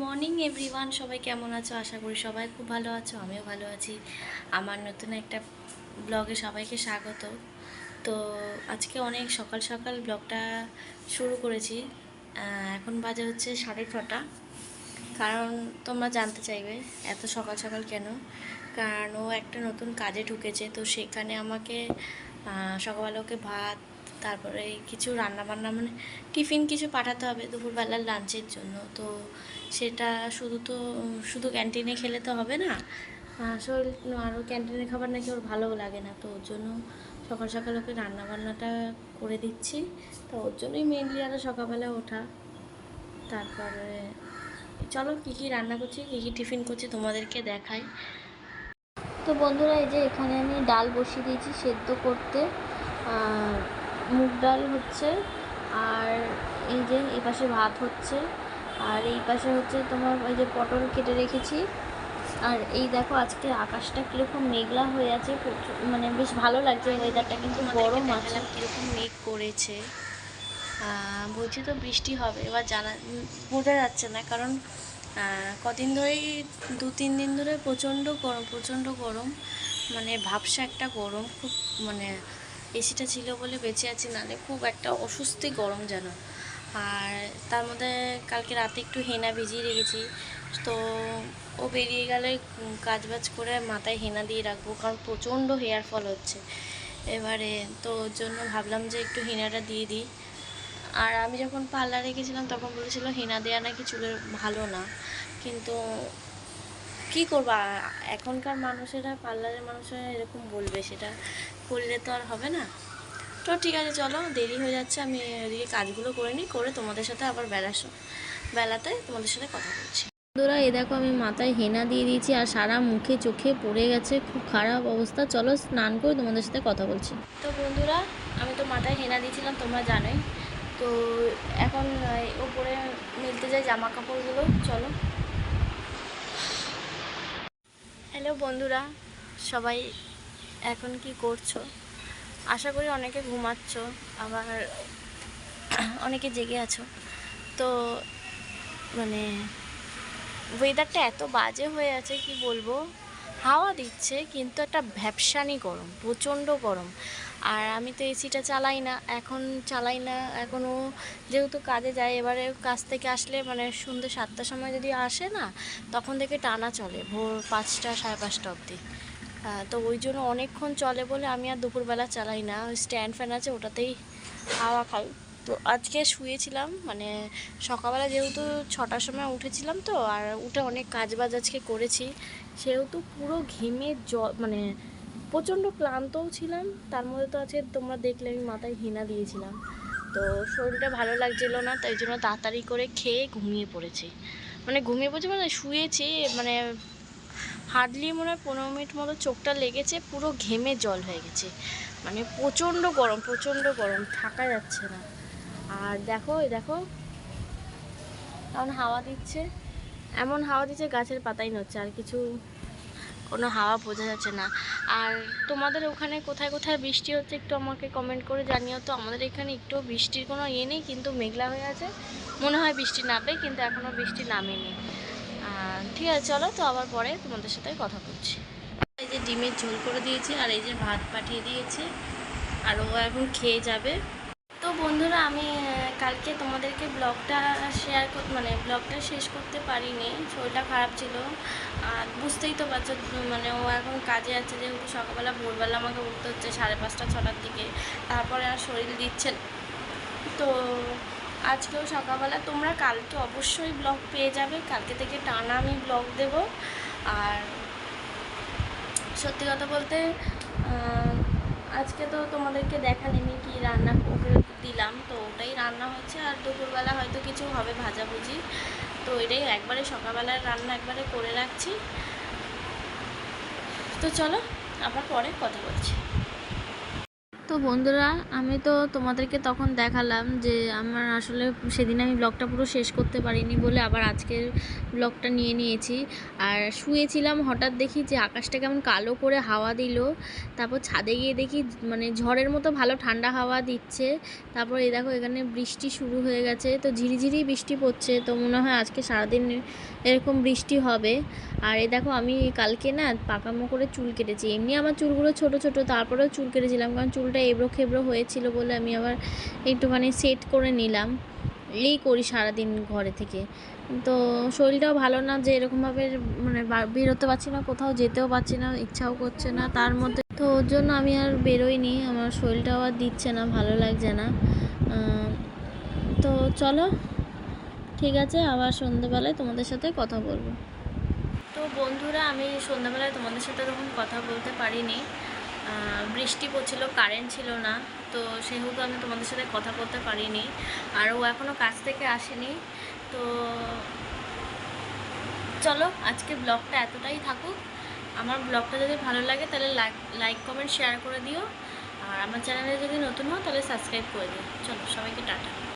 Morning everyone, সবাই কেমন আছো? আশা করি সবাই খুব ভালো আছো, আমিও ভালো আছি। আমার নতুন একটা ব্লগে সবাইকে স্বাগত। তো আজকে অনেক সকাল সকাল ব্লগটা শুরু করেছি। এখন বাজে হচ্ছে 6:30। কারণ তোমরা জানতে চাইবে এত সকাল সকাল কেন। কারণ ও একটা নতুন কাজে ঢুকেছে, তো সেখানে আমাকে সকালবেলা ওকে ভাত, তারপরে কিছু রান্নাবান্না মানে টিফিন কিছু পাঠাতে হবে দুপুরবেলার লাঞ্চের জন্য। তো সেটা শুধু ক্যান্টিনে খেলে তো হবে না। শরীর আরও ক্যান্টিনের খাবার নাকি ওর ভালোও লাগে না, তো ওর জন্য সকাল সকাল ওকে রান্নাবান্নাটা করে দিচ্ছি। তো ওর জন্যই মেনলি আরও সকালবেলা ওঠা। তারপরে চলো কী কী রান্না করছি, কী কী টিফিন করছি তোমাদেরকে দেখাই। তো বন্ধুরা, এই যে এখানে আমি ডাল বসিয়ে দিয়েছি সেদ্ধ করতে, মুগ ডাল হচ্ছে, আর এই যে এই পাশে ভাত হচ্ছে, আর এই পাশে হচ্ছে তোমার ওই যে পটল কেটে রেখেছি। আর এই দেখো আজকে আকাশটা কীরকম মেঘলা হয়ে আছে, মানে বেশ ভালো লাগছে ওয়েদারটা, কিন্তু গরম আছে। কীরকম মেঘ করেছে, বলছি তো বৃষ্টি হবে, এবার বোঝা যাচ্ছে না। কারণ কদিন ধরেই 2-3 দিন ধরে প্রচণ্ড গরম, মানে ভাবসা একটা গরম, খুব মানে এসিটা ছিল বলে বেঁচে আছি, নাহলে খুব একটা অস্বস্তি গরম যেন। আর তার মধ্যে কালকে রাতে একটু হেনা ভিজিয়ে রেখেছি, তো ও বেরিয়ে গেলে কাজবাজ করে মাথায় হেনা দিয়ে রাখবো, কারণ প্রচণ্ড হেয়ার ফল হচ্ছে এবারে। তো ওর জন্য ভাবলাম যে একটু হেনাটা দিয়ে দিই। আর আমি যখন পার্লারে গেছিলাম তখন বলেছিল হেনা দেওয়া নাকি চুলের ভালো না, কিন্তু কী করবো, এখনকার মানুষেরা, পার্লারের মানুষেরা এরকম বলবে, সেটা করলে তো আর হবে না। তো ঠিক আছে, চলো, দেরি হয়ে যাচ্ছে, আমি এদিকে কাজগুলো করে নিই, করে তোমাদের সাথে আবার বেলাতে তোমাদের সাথে কথা বলছি। বন্ধুরা, এই দেখো আমি মাথায় হেনা দিয়ে দিয়েছি, আর সারা মুখে চোখে পড়ে গেছে, খুব খারাপ অবস্থা। চলো স্নান করে তোমাদের সাথে কথা বলছি। তো বন্ধুরা, আমি তো মাথায় হেনা দিয়েছিলাম, তোমরা জানোই। তো এখন ওপরে মিলতে যাই জামা কাপড়গুলো, চলো। হ্যালো বন্ধুরা, সবাই এখন কি করছো? আশা করি অনেকে ঘুমাচ্ছ, আবার অনেকে জেগে আছো। তো মানে ওয়েদারটা এত বাজে হয়ে আছে, কি বলবো। হাওয়া দিচ্ছে কিন্তু একটা ভ্যাপসানি গরম, প্রচণ্ড গরম। আর আমি তো এসিটা চালাই না এখনও, যেহেতু কাজে যায়। এবারে কাজ থেকে আসলে মানে সন্ধ্যে 7টার সময় যদি আসে না, তখন থেকে টানা চলে ভোর 5টা, 5:30 অবধি। তো ওই জন্য অনেকক্ষণ চলে বলে আমি আর দুপুরবেলা চালাই না, ওই স্ট্যান্ড ফ্যান আছে ওটাতেই হাওয়া খাই। তো আজকে শুয়েছিলাম, মানে সকালবেলা যেহেতু 6টার সময় উঠেছিলাম, তো আর উঠে অনেক কাজবাজ আজকে করেছি, সেহেতু পুরো ঘেমে মানে প্রচণ্ড ক্লান্তও ছিলাম। তার মধ্যে তো আজকে তোমরা দেখলে আমি মাথায় হেনা দিয়েছিলাম, তো শরীরটা ভালো লাগছিল না, তাই জন্য তাড়াতাড়ি করে খেয়ে ঘুমিয়ে পড়েছি। মানে শুয়েছি, মানে হার্ডলি মনে হয় 15 মিনিট মতো চোখটা লেগেছে, পুরো ঘেমে জল হয়ে গেছে। মানে প্রচণ্ড গরম, থাকা যাচ্ছে না। আর দেখো, এই দেখো কারণ হাওয়া দিচ্ছে, এমন হাওয়া দিচ্ছে গাছের পাতাই নড়ছে, আর কিছু কোনো হাওয়া বোঝা যাচ্ছে না। আর তোমাদের ওখানে কোথায় কোথায় বৃষ্টি হচ্ছে একটু আমাকে কমেন্ট করে জানিও তো। আমাদের এখানে একটু বৃষ্টির কোনো ইয়ে নেই, কিন্তু মেঘলা হয়ে আছে, মনে হয় বৃষ্টি নামবে, কিন্তু এখনও বৃষ্টি নামেনি। ঠিক আছে, চলো, তো আবার পরে তোমাদের সাথে কথা বলছি। এই যে ডিমের ঝোল করে দিয়েছি, আর এই যে ভাত পাঠিয়ে দিয়েছে, আর ও এখন খেয়ে যাবে। তো বন্ধুরা, আমি কালকে তোমাদেরকে মানে ব্লগটা শেষ করতে পারিনি, শরীরটা খারাপ ছিল। আর বুঝতেই তো পারছো, মানে ও এখন কাজে আছে, যেহেতু সকালবেলা ভোরবেলা আমাকে উঠতে হচ্ছে 5:30, 6টার দিকে, তারপরে আর শরীর দিচ্ছে। তো আজকেও সকালবেলা, তোমরা কালকে অবশ্যই ব্লগ পেয়ে যাবে, কালকে থেকে টানা আমি ব্লগ দেব। আর সত্যি কথা বলতে আজকে তো তোমাদেরকে দেখালামই কি রান্না ওকে দিলাম, তো ওটাই রান্না হচ্ছে। আর দুপুরবেলা হয়তো কিছু হবে ভাজাভুজি, তো এটাই একবারে সকালবেলার রান্না একবারে করে রাখছি। তো চলো আবার পরে কথা বলছি। তো বন্ধুরা, আমি তো তোমাদেরকে তখন দেখালাম যে আমার আসলে সেদিন আমি ব্লগটা পুরো শেষ করতে পারিনি বলে আবার আজকের ব্লগটা নিয়ে নিয়েছি। আর শুয়েছিলাম, হঠাৎ দেখি যে আকাশটা কেমন কালো করে হাওয়া দিল। তারপর ছাদে গিয়ে দেখি মানে ঝড়ের মতো ভালো ঠান্ডা হাওয়া দিচ্ছে। তারপর এই দেখো এখানে বৃষ্টি শুরু হয়ে গেছে, তো ঝিরিঝিরি বৃষ্টি পড়ছে, তো মনে হয় আজকে সারাদিন এরকম বৃষ্টি হবে। আর এই দেখো আমি কালকে না পাকামো করে চুল কেটেছি। এমনি আমার চুলগুলো ছোট ছোট, তারপরেও চুল কেটেছিলাম কারণ চুলটা এবড়ো খেবড়ো হয়েছিল বলে আমি আবার একটুখানি সেট করে নিলাম। এই করি সারাদিন ঘরে থেকে। তো শরীরটাও ভালো না, যে এরকমভাবে মানে বেরোতে পারছি না, কোথাও যেতেও পারছি না, ইচ্ছাও করছে না তার মধ্যে, তো ওর জন্য আমি আর বেরোইনি। আমার শরীরটাও আর দিচ্ছে না, ভালো লাগছে না। তো চলো, ঠিক আছে, আবার সন্ধ্যেবেলায় তোমাদের সাথে কথা বলবো। তো বন্ধুরা, আমি সন্ধ্যাবেলায় তোমাদের সাথে তখন কথা বলতে পারিনি, বৃষ্টি পড়ছিল, কারেন্ট ছিল না, তো সেহেতু আমি তোমাদের সাথে কথা বলতে পারিনি। আর ও এখনও কাজ থেকে আসেনি। তো চলো, আজকে ব্লগটা এতটাই থাকুক। আমার ব্লগটা যদি ভালো লাগে তাহলে লাইক কমেন্ট শেয়ার করে দিও। আর আমার চ্যানেলে যদি নতুন হও তাহলে সাবস্ক্রাইব করে দিও। চলো, সবাইকে টাটা।